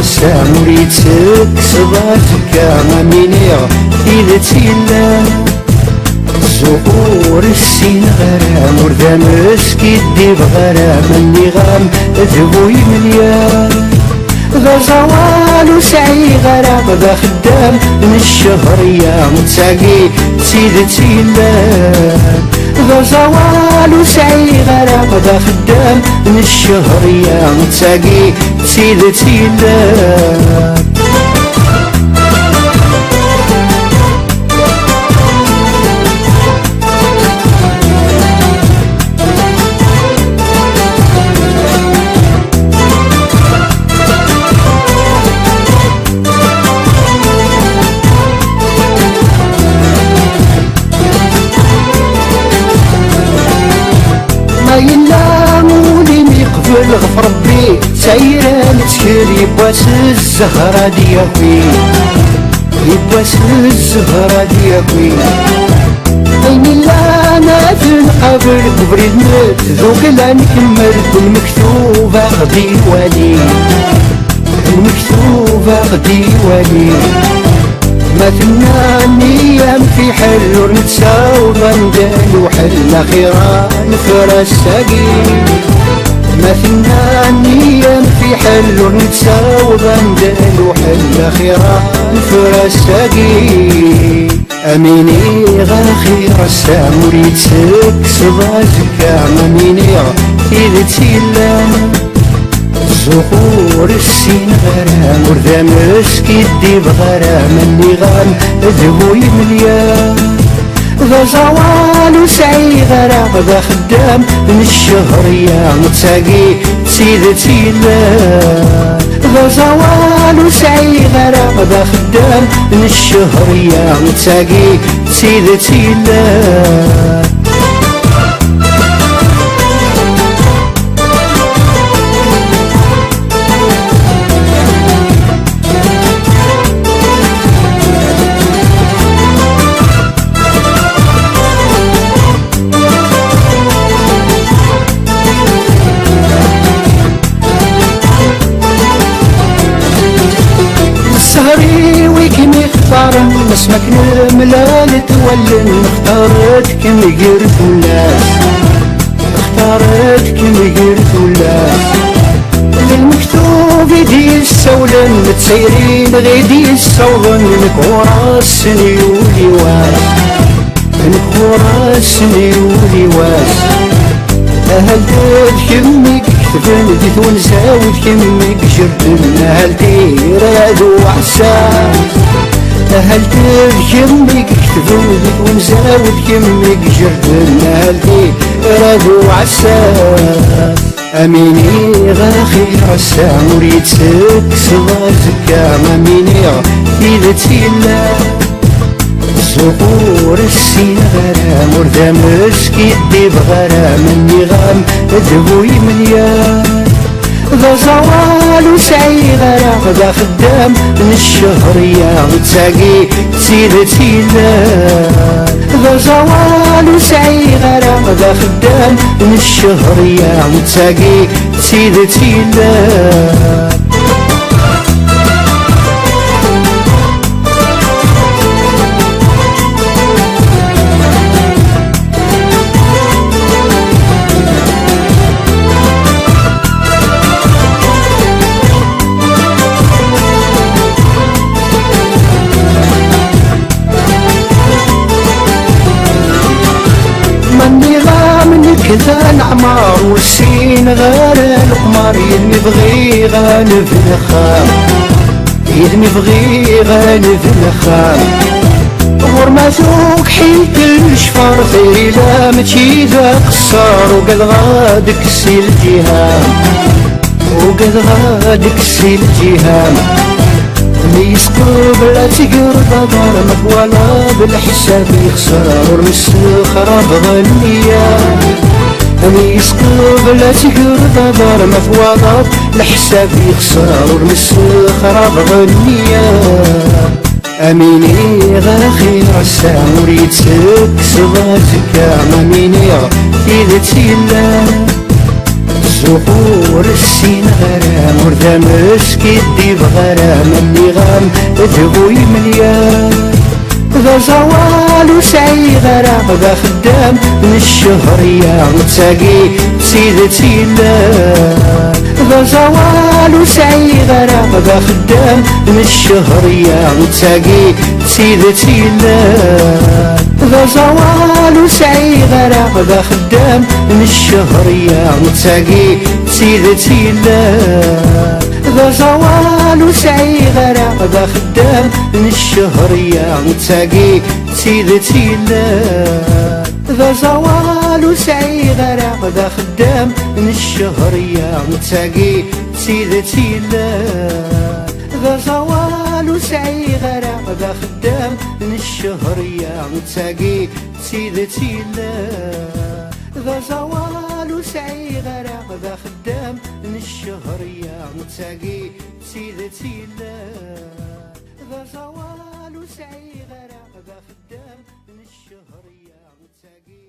السام وريتك صباتك مامينيغ إذا تيلا زهور السين غرام وردا مسكي الديب غرام النغام ذبوي مليان ذا زوال وسعي غرام ذا خدام من الشهرية متساقي سيدتي اللام ذا زوال وسعي غرام ذا خدام من الشهرية متساقي سيدتي اللام يلا مولي ميقبل غف ربي سايرة نتكل يبواس الزهرة ديالي يبواس الزهرة ديالي أين لا نادن قبل قبري نمت ذوق لا نكمل المكتوبة غدي والي المكتوبة غدي والي ما تمناني يام في حل ونتساوض ندان وحل خيرا نفرس ساقي ما تمناني يام في حل ونتساوض ندان وحل خيرا نفرس ساقي أميني غا خير السام وريتك صباتك أميني إذا تيلام زهور السين غرام وردا مسكي الديب غرام النغام ذهوي مليان ذا زوال وسعي غرام ذا خدام من الشهرية متساقي سيدتي اللام ذا زوال وسعي غرام ذا خدام من الشهرية متساقي سيدتي اللام سهري ويكي مختار اسمك نملال تولن اختارتك مقرت الناس اختارتك مقرت الناس للمكتوب يدي السولن متسيرين غيدي السوضن نكورا السني ولواس نكورا السني ولواس أهلت كمك كتبن ديت ونساوت كمك جردن أهلتي رادو عسى أهلت كمك كتبن ديت ونساوت كمك جردن أهلتي رادو عسى أميني غا خير السام وريتك صباتك أميني إذا تيلا زهور السين غرام وردا مسكي الديب غرام النغام ذبوي مليان ذا زوال وسعي غرام ذا خدام من الشهرية متساقي سيدتي اللام ذا زوال وسعي غرام ذا خدام من الشهرية متساقي سيدتي اللام كذا العمار والسين غير القمر يدمي بغي غانف الخام يدمي بغي غانف الخام غور ما ذوق حيت الشفار خيري لا ماشي ذا قصار وقد غادك السي الجهام وقد غادك السي الجهام ميسقو بلا تقرب دار مكوالا بالحساب يخسر ورمس خراب غنية ميسقو بلا تقرب دار مكوالا الحساب يخسر ورمس خراب غنية أميني غا خير السام وريتك صباتك أميني إذا تيلا زهور السين غرام وردا مسكي دي بغرام اللي غام ذبوي مليان ذا زوال وسعي غرام ذا خدام من الشهرية وتساقي سيدتي الله ذا زوال وسعي غرام ذا خدام من الشهرية وتساقي سيدتي الله ذا زوال وسعي غرام ذا خدام من الشهرية وتساقي سيدتي الله ذا زوال وسعي غرام ذا خدام من الشهرية وتساقي سيدتي الله ذا زوال وسعي غرام ذا خدام من الشهرية وتساقي سيدتي الله ذا زوال وسعي غرام ذا خدام من الشهرية وتساقي سيدتي الله ذا زوال وسعي غرام ذا خدام من الشهرية وتساقي سيدتي الله ذا زوال وسعي غرام ذا خدام من الشهرية وتساقي